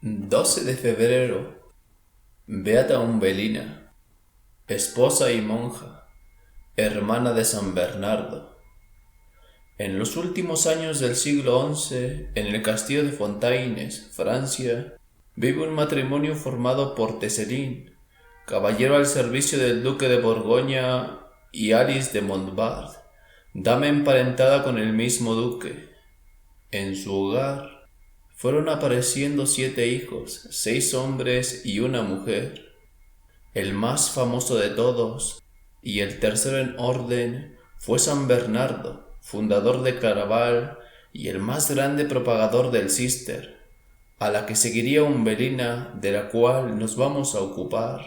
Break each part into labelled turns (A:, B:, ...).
A: 12 de febrero. Beata Umbelina, esposa y monja, hermana de San Bernardo. En los últimos años del siglo XI, en el castillo de Fontaines, Francia, vive un matrimonio formado por Tesselín, caballero al servicio del duque de Borgoña, y Alice de Montbard, dama emparentada con el mismo duque. En su hogar fueron apareciendo 7 hijos, 6 hombres y una mujer. El más famoso de todos, y el tercero en orden, fue San Bernardo, fundador de Claraval y el más grande propagador del Cister, a la que seguiría Umbelina, de la cual nos vamos a ocupar.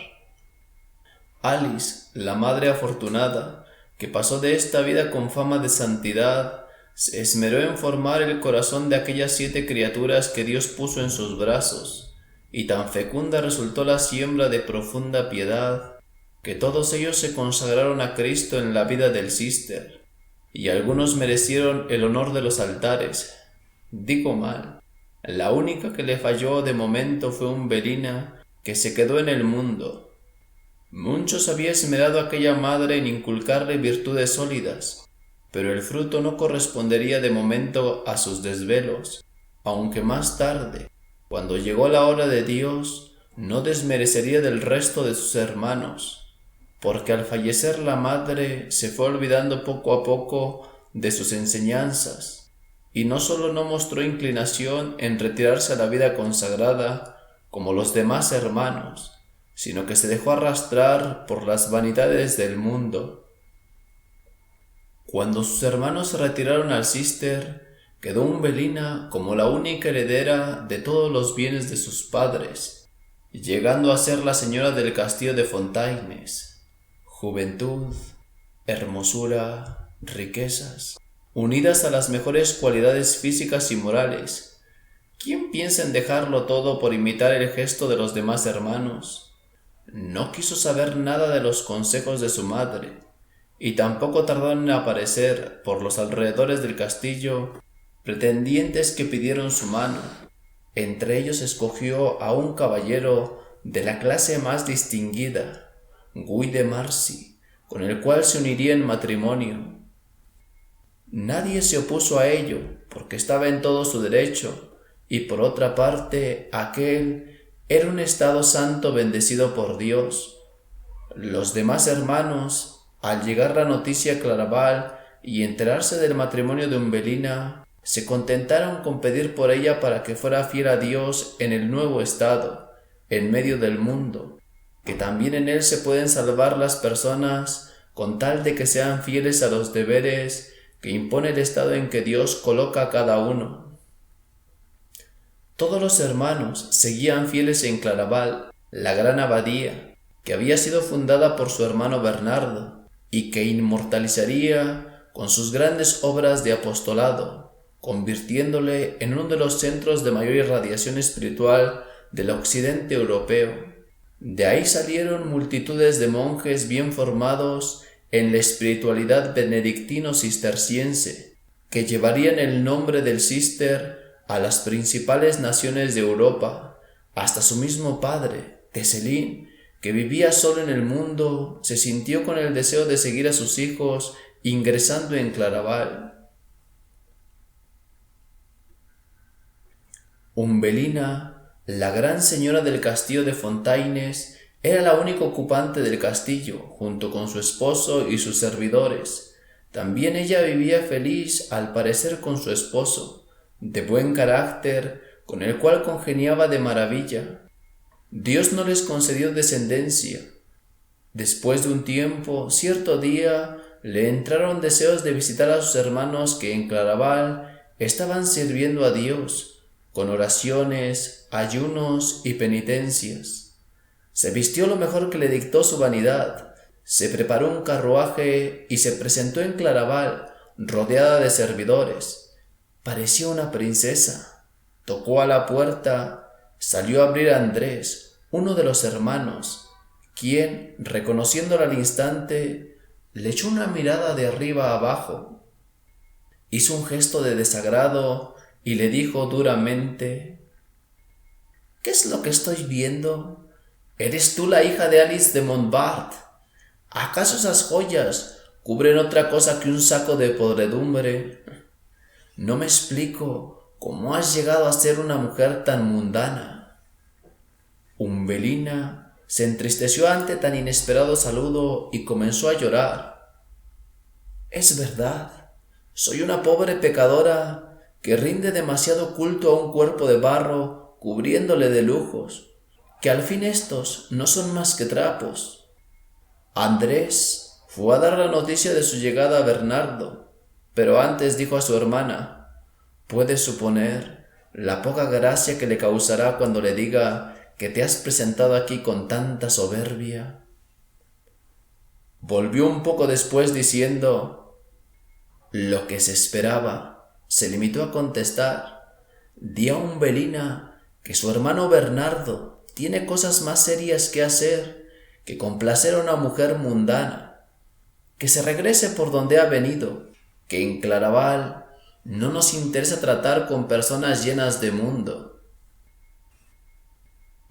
A: Alice, la madre afortunada, que pasó de esta vida con fama de santidad, se esmeró en formar el corazón de aquellas 7 criaturas que Dios puso en sus brazos, y tan fecunda resultó la siembra de profunda piedad, que todos ellos se consagraron a Cristo en la vida del Cister, y algunos merecieron el honor de los altares. Digo mal, la única que le falló de momento fue Umbelina, que se quedó en el mundo. Mucho se había esmerado aquella madre en inculcarle virtudes sólidas, pero el fruto no correspondería de momento a sus desvelos, aunque más tarde, cuando llegó la hora de Dios, no desmerecería del resto de sus hermanos, porque al fallecer la madre se fue olvidando poco a poco de sus enseñanzas, y no solo no mostró inclinación en retirarse a la vida consagrada como los demás hermanos, sino que se dejó arrastrar por las vanidades del mundo. Cuando sus hermanos se retiraron al Cister, quedó Umbelina como la única heredera de todos los bienes de sus padres, llegando a ser la señora del castillo de Fontaines. Juventud, hermosura, riquezas, unidas a las mejores cualidades físicas y morales. ¿Quién piensa en dejarlo todo por imitar el gesto de los demás hermanos? No quiso saber nada de los consejos de su madre, y tampoco tardó en aparecer por los alrededores del castillo pretendientes que pidieron su mano. Entre ellos escogió a un caballero de la clase más distinguida, Guy de Marcy, con el cual se uniría en matrimonio. Nadie se opuso a ello, porque estaba en todo su derecho, y por otra parte aquel era un estado santo bendecido por Dios. Los demás hermanos, al llegar la noticia a Claraval y enterarse del matrimonio de Umbelina, se contentaron con pedir por ella para que fuera fiel a Dios en el nuevo estado, en medio del mundo, que también en él se pueden salvar las personas con tal de que sean fieles a los deberes que impone el estado en que Dios coloca a cada uno. Todos los hermanos seguían fieles en Claraval, la gran abadía, que había sido fundada por su hermano Bernardo, y que inmortalizaría con sus grandes obras de apostolado, convirtiéndole en uno de los centros de mayor irradiación espiritual del occidente europeo. De ahí salieron multitudes de monjes bien formados en la espiritualidad benedictino-cisterciense, que llevarían el nombre del Cister a las principales naciones de Europa. Hasta su mismo padre, Tesselín, que vivía solo en el mundo, se sintió con el deseo de seguir a sus hijos ingresando en Claraval. Umbelina, la gran señora del castillo de Fontaines, era la única ocupante del castillo, junto con su esposo y sus servidores. También ella vivía feliz, al parecer, con su esposo, de buen carácter, con el cual congeniaba de maravilla. Dios no les concedió descendencia. Después de un tiempo, cierto día, le entraron deseos de visitar a sus hermanos que en Claraval estaban sirviendo a Dios, con oraciones, ayunos y penitencias. Se vistió lo mejor que le dictó su vanidad, se preparó un carruaje y se presentó en Claraval, rodeada de servidores. Parecía una princesa. Tocó a la puerta, salió a abrir a Andrés, uno de los hermanos, quien, reconociéndola al instante, le echó una mirada de arriba a abajo. Hizo un gesto de desagrado y le dijo duramente: ¿Qué es lo que estoy viendo? ¿Eres tú la hija de Alice de Montbard? ¿Acaso esas joyas cubren otra cosa que un saco de podredumbre? No me explico cómo has llegado a ser una mujer tan mundana. Umbelina se entristeció ante tan inesperado saludo y comenzó a llorar. Es verdad, soy una pobre pecadora que rinde demasiado culto a un cuerpo de barro cubriéndole de lujos, que al fin estos no son más que trapos. Andrés fue a dar la noticia de su llegada a Bernardo, pero antes dijo a su hermana: «Puedes suponer la poca gracia que le causará cuando le diga que te has presentado aquí con tanta soberbia». Volvió un poco después diciendo: «Lo que se esperaba». Se limitó a contestar: «Di a Umbelina que su hermano Bernardo tiene cosas más serias que hacer que complacer a una mujer mundana, que se regrese por donde ha venido, que en Claraval no nos interesa tratar con personas llenas de mundo».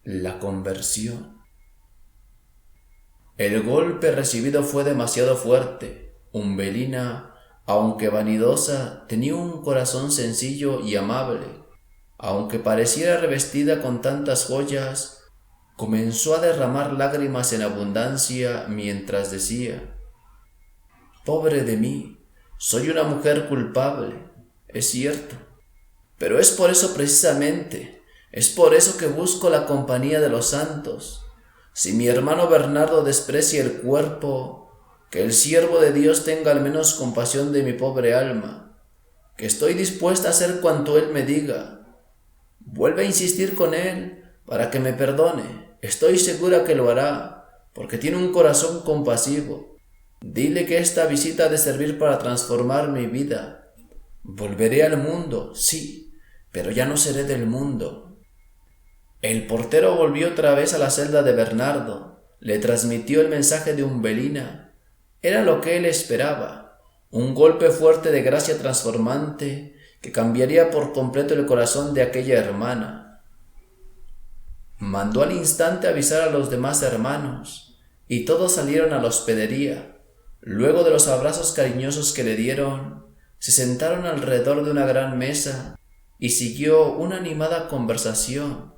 A: La conversión. El golpe recibido fue demasiado fuerte. Umbelina, aunque vanidosa, tenía un corazón sencillo y amable. Aunque pareciera revestida con tantas joyas, comenzó a derramar lágrimas en abundancia mientras decía: «Pobre de mí, soy una mujer culpable, es cierto, pero es por eso precisamente, es por eso que busco la compañía de los santos. Si mi hermano Bernardo desprecia el cuerpo, que el siervo de Dios tenga al menos compasión de mi pobre alma, que estoy dispuesta a hacer cuanto él me diga. Vuelve a insistir con él para que me perdone. Estoy segura que lo hará, porque tiene un corazón compasivo. Dile que esta visita ha de servir para transformar mi vida. Volveré al mundo, sí, pero ya no seré del mundo». El portero volvió otra vez a la celda de Bernardo. Le transmitió el mensaje de Umbelina. Era lo que él esperaba, un golpe fuerte de gracia transformante que cambiaría por completo el corazón de aquella hermana. Mandó al instante avisar a los demás hermanos, y todos salieron a la hospedería. Luego de los abrazos cariñosos que le dieron, se sentaron alrededor de una gran mesa y siguió una animada conversación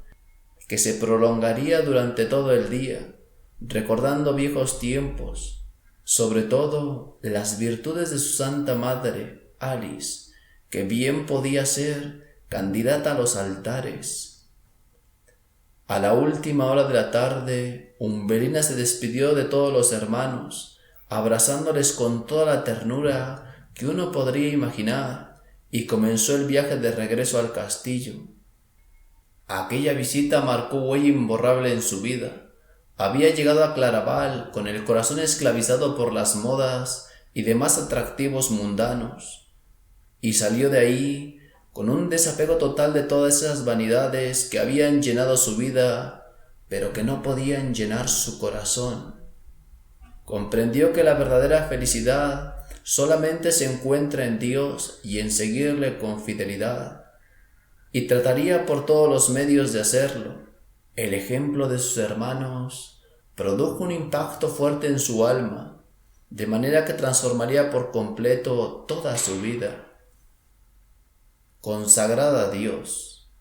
A: que se prolongaría durante todo el día, recordando viejos tiempos, sobre todo las virtudes de su santa madre, Alice, que bien podía ser candidata a los altares. A la última hora de la tarde, Umbelina se despidió de todos los hermanos, abrazándoles con toda la ternura que uno podría imaginar, y comenzó el viaje de regreso al castillo. Aquella visita marcó huella imborrable en su vida. Había llegado a Claraval con el corazón esclavizado por las modas y demás atractivos mundanos, y salió de ahí con un desapego total de todas esas vanidades que habían llenado su vida, pero que no podían llenar su corazón. Comprendió que la verdadera felicidad solamente se encuentra en Dios y en seguirle con fidelidad, y trataría por todos los medios de hacerlo. El ejemplo de sus hermanos produjo un impacto fuerte en su alma, de manera que transformaría por completo toda su vida. Consagrada a Dios.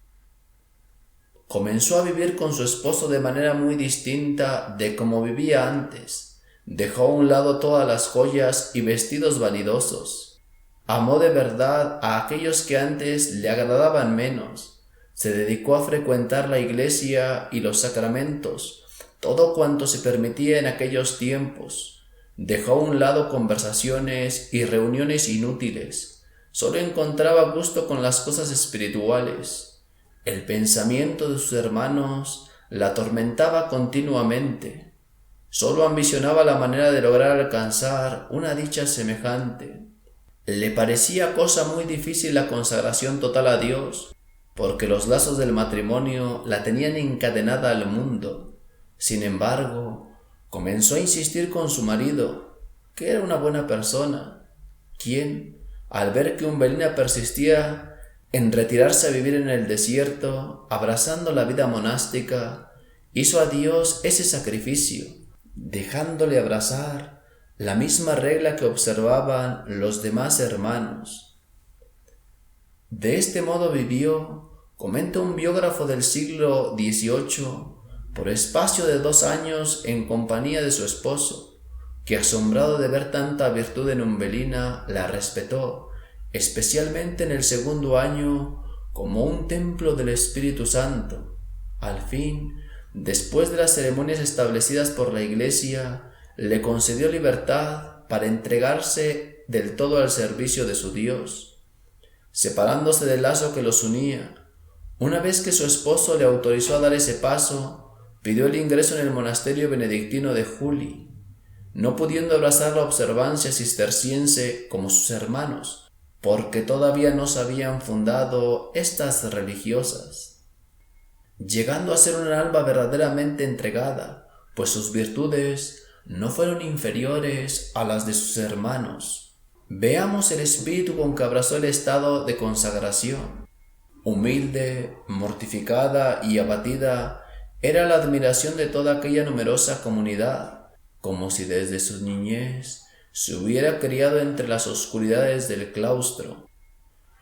A: Comenzó a vivir con su esposo de manera muy distinta de como vivía antes. Dejó a un lado todas las joyas y vestidos vanidosos. Amó de verdad a aquellos que antes le agradaban menos. Se dedicó a frecuentar la iglesia y los sacramentos, todo cuanto se permitía en aquellos tiempos. Dejó a un lado conversaciones y reuniones inútiles. Solo encontraba gusto con las cosas espirituales. El pensamiento de sus hermanos la atormentaba continuamente. Solo ambicionaba la manera de lograr alcanzar una dicha semejante. Le parecía cosa muy difícil la consagración total a Dios, porque los lazos del matrimonio la tenían encadenada al mundo. Sin embargo, comenzó a insistir con su marido, que era una buena persona, quien, al ver que Umbelina persistía En retirarse a vivir en el desierto, abrazando la vida monástica, hizo a Dios ese sacrificio, dejándole abrazar la misma regla que observaban los demás hermanos. De este modo vivió, comenta un biógrafo del siglo XVIII, por espacio de 2 años en compañía de su esposo, que asombrado de ver tanta virtud en Umbelina, la respetó, especialmente en el 2.º año, como un templo del Espíritu Santo. Al fin, después de las ceremonias establecidas por la Iglesia, le concedió libertad para entregarse del todo al servicio de su Dios. Separándose del lazo que los unía, una vez que su esposo le autorizó a dar ese paso, pidió el ingreso en el monasterio benedictino de Juli, no pudiendo abrazar la observancia cisterciense como sus hermanos, porque todavía no se habían fundado estas religiosas. Llegando a ser un alma verdaderamente entregada, pues sus virtudes no fueron inferiores a las de sus hermanos. Veamos el espíritu con que abrazó el estado de consagración. Humilde, mortificada y abatida, era la admiración de toda aquella numerosa comunidad, como si desde su niñez se hubiera criado entre las oscuridades del claustro.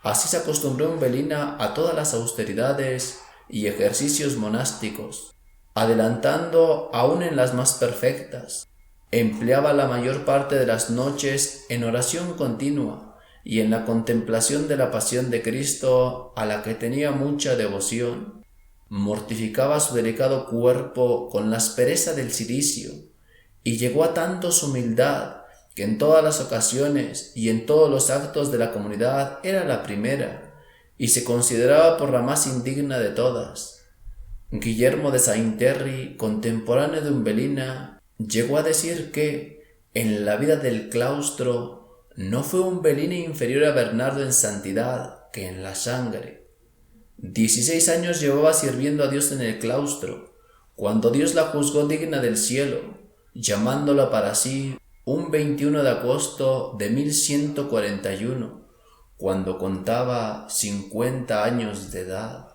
A: Así se acostumbró Umbelina a todas las austeridades y ejercicios monásticos, adelantando aún en las más perfectas. Empleaba la mayor parte de las noches en oración continua y en la contemplación de la pasión de Cristo, a la que tenía mucha devoción. Mortificaba su delicado cuerpo con la aspereza del cilicio, y llegó a tanto su humildad que en todas las ocasiones y en todos los actos de la comunidad era la primera, y se consideraba por la más indigna de todas. Guillermo de Saint-Terry, contemporáneo de Umbelina, llegó a decir que, en la vida del claustro, no fue Umbelina inferior a Bernardo en santidad que en la sangre. 16 años llevaba sirviendo a Dios en el claustro, cuando Dios la juzgó digna del cielo, llamándola para sí un 21 de agosto de 1141, cuando contaba 50 años de edad.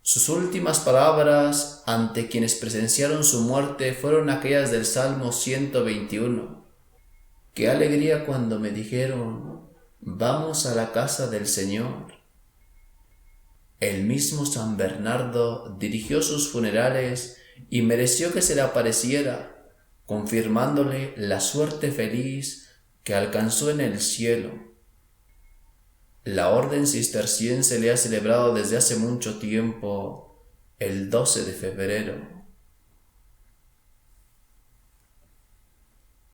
A: Sus últimas palabras ante quienes presenciaron su muerte fueron aquellas del Salmo 121. ¡Qué alegría cuando me dijeron, vamos a la casa del Señor! El mismo San Bernardo dirigió sus funerales y mereció que se le apareciera, confirmándole la suerte feliz que alcanzó en el cielo. La orden cisterciense le ha celebrado desde hace mucho tiempo el 12 de febrero.